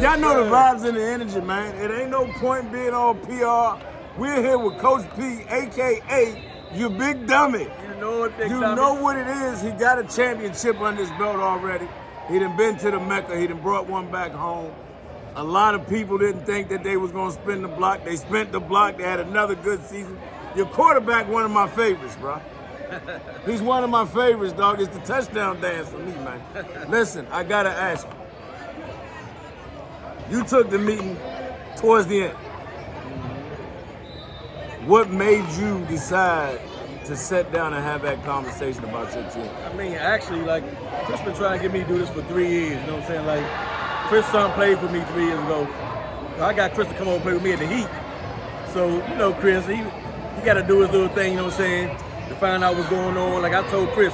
Y'all know the vibes and the energy, man. It ain't no point being all PR. We're here with Coach P, a.k.a. You Big Dummy. You know what, Big You Dummy? know what it is. He got a championship under his belt already. He done been to the Mecca. He done brought one back home. A lot of people didn't think that they was going to spin the block. They spent the block. They had another good season. Your quarterback, one of my favorites, bro. He's one of my favorites, dog. It's the touchdown dance for me, man. Listen, I got to ask you. You took the meeting towards the end. What made you decide to sit down and have that conversation about your team? I mean, actually, like, Chris been trying to get me to do this for 3 years, you know what I'm saying? Like, Chris' son played for me 3 years ago. I got Chris to come over and play with me at the Heat. So, you know, Chris, he got to do his little thing, you know what I'm saying, to find out what's going on. Like I told Chris,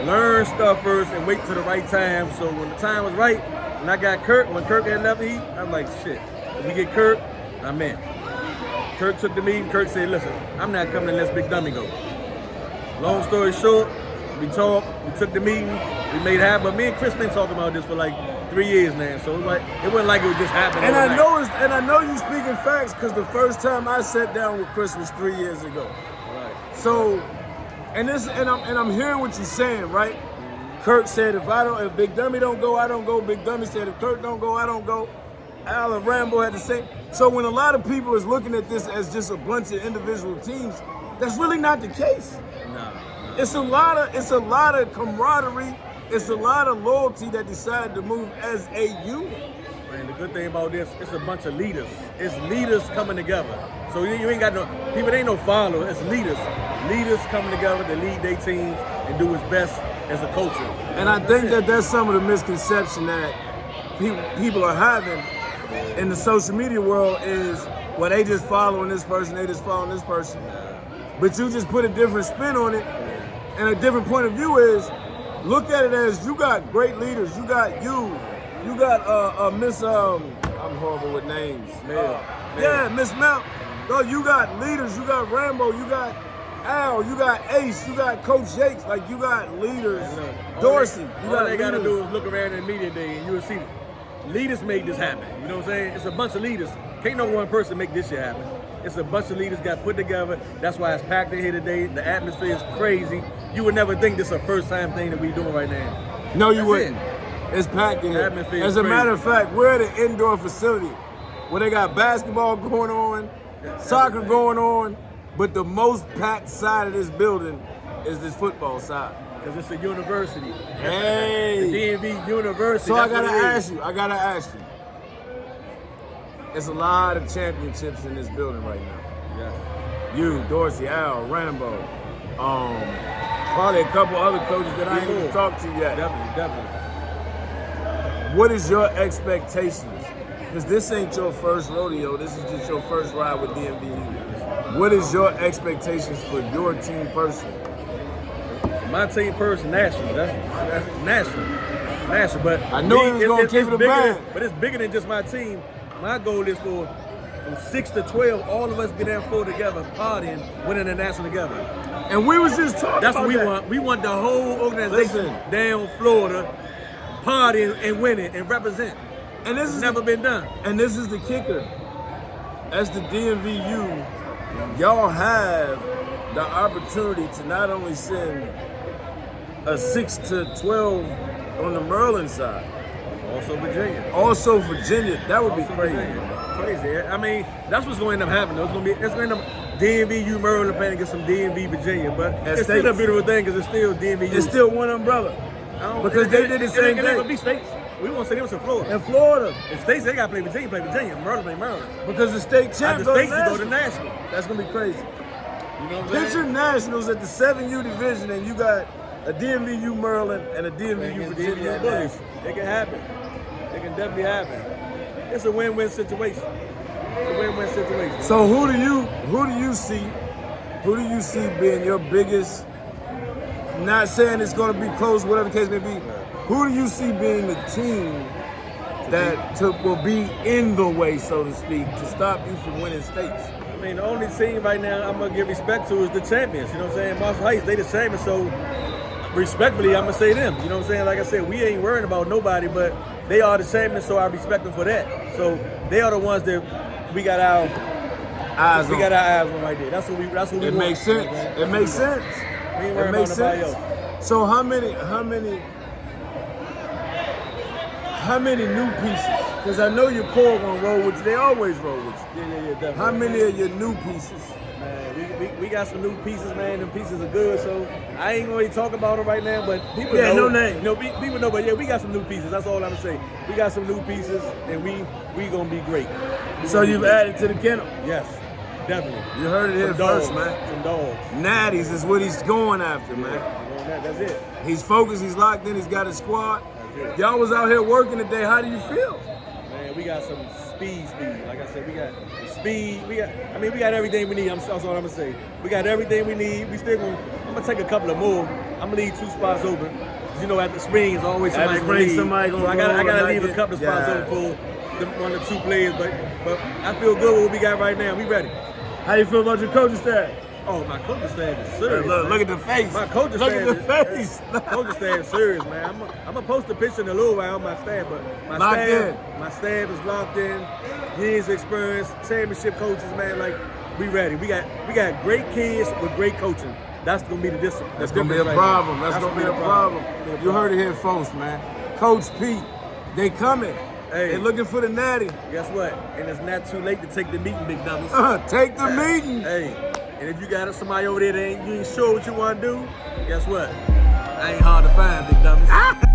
learn stuff first and wait till the right time. So when the time was right, when I got Kirk, when Kirk had left the Heat, I'm like, shit, if we get Kirk, I'm in. Kirk took the meeting. Kirk said, listen, I'm not coming unless Big Dummy go. Long story short, we talked, we took the meeting, we made it happen. But me and Chris been talking about this for like 3 years now, so it wasn't like it was just happening. And I know you speaking facts because the first time I sat down with Chris was 3 years ago. Right. So, and I'm hearing what you're saying, right? Kirk said if Big Dummy don't go, I don't go. Big Dummy said if Kirk don't go, I don't go. Al and Rambo had the same. So when a lot of people is looking at this as just a bunch of individual teams, that's really not the case. No. It's a lot of camaraderie. It's a lot of loyalty that decided to move as a unit. Man, the good thing about this, it's a bunch of leaders. It's leaders coming together. So you ain't got no people. Ain't no followers. It's leaders. Leaders coming together to lead their teams and do what's best as a culture. And I think that's some of the misconception that people are having in the social media world is, well, they just following this person, they just following this person. But you just put a different spin on it, and a different point of view is, look at it as you got great leaders. You got Miss, I'm horrible with names. Mel. Yeah, Miss Mel. No, you got leaders. You got Rambo. You got Al. You got Ace. You got Coach Jakes. Like, you got leaders. Dorsey. All they got to do is look around in media day and you will see leaders made this happen. You know what I'm saying? It's a bunch of leaders. Can't no one person make this shit happen. It's a bunch of leaders got put together. That's why it's packed in here today. The atmosphere is crazy. You would never think this is a first-time thing that we doing right now. No, you wouldn't. It's packed in here. As a matter of fact, we're at an indoor facility where they got basketball going on, soccer going on, but the most packed side of this building is this football side. Because it's a university. Hey. The DMV University. So I gotta ask you. There's a lot of championships in this building right now. Yeah. You, Dorsey, Al, Rambo, probably a couple other coaches that I ain't even talked to yet. Definitely. What is your expectations? Because this ain't your first rodeo. This is just your first ride with DMV. What is your expectations for your team personally? My team person, national. That's national. But I know he was gonna keep it a band. But it's bigger than just my team. My goal is for from 6 to 12, all of us be there four together, partying, winning the national together. And we was just talking That's about what we want. We want the whole organization down Florida, partying and winning and represent. And this has never been done. And this is the kicker. As the DMVU, y'all have the opportunity to not only send a 6 to 12 on the Maryland side. Also Virginia. That would be crazy. Crazy. I mean, that's what's going to end up happening. It's going to end up DMVU Maryland playing against some DMV Virginia, but it's still a beautiful thing because it's still DMVU. It's still one umbrella. Because they did the same thing. It ain't gonna be states. We want to say them in Florida. In Florida. If states, they got to play Virginia. Maryland play Maryland. Because the state champ the states go to national. That's going to be crazy. You know what I'm saying? Picture nationals at the 7U division and you got a DMVU Maryland and a DMVU Virginia. It can happen. It can definitely happen. It's a win-win situation. So who do you see being your biggest? Not saying it's going to be close, whatever the case may be. Who do you see being the team that will be in the way, so to speak, to stop you from winning states? I mean, the only team right now I'm going to give respect to is the champions. You know what I'm saying? Marshall Heights, they the champions, so respectfully, I'm going to say them. You know what I'm saying? Like I said, we ain't worrying about nobody, but they are the champions, so I respect them for that. So they are the ones that we got our eyes on. We got our eyes on right there. That's what we want. It makes sense. It makes sense. We ain't worried about nobody else. So how many new pieces? Because I know your core gonna roll with you. They always roll with you. Yeah, definitely. How many of your new pieces? Man, we got some new pieces, man. Them pieces are good, so I ain't gonna really talk about them right now. But people know. No name. You know, people know. But yeah, we got some new pieces. That's all I'm gonna say. We got some new pieces, and we gonna be great. So you've added to the kennel? Yes, definitely. You heard it here first, man. Some dogs. Natties is what he's going after, man. Yeah, that's it. He's focused. He's locked in. He's got his squad. Y'all was out here working today. How do you feel? Man, we got some speed. Like I said, we got speed. We got everything we need. That's all I'm gonna say. We got everything we need. I'm gonna take a couple of more. I'm gonna leave 2 spots open. Cause you know, at the spring, it's always somebody gonna leave. So I gotta leave a couple of spots open for one or 2 players. But I feel good with what we got right now. We ready. How you feel about your coaching staff? Oh, my coaching staff is serious. Look at the face. My coaching look staff at the face. Coaching staff is serious, man. I'm gonna post a picture in a little while on my staff, but my staff is locked in. Years experience, championship coaches, man. Like, we ready. We got great kids with great coaching. That's gonna be the difference. That's gonna be a problem. That's gonna be a problem. You heard it here, folks, man. Coach Pete, they coming. Hey, they looking for the natty. Guess what? And it's not too late to take the meeting, big dummies. Take the meeting. Hey, and if you got somebody over there that you ain't sure what you want to do, guess what? I ain't hard to find, big dummies.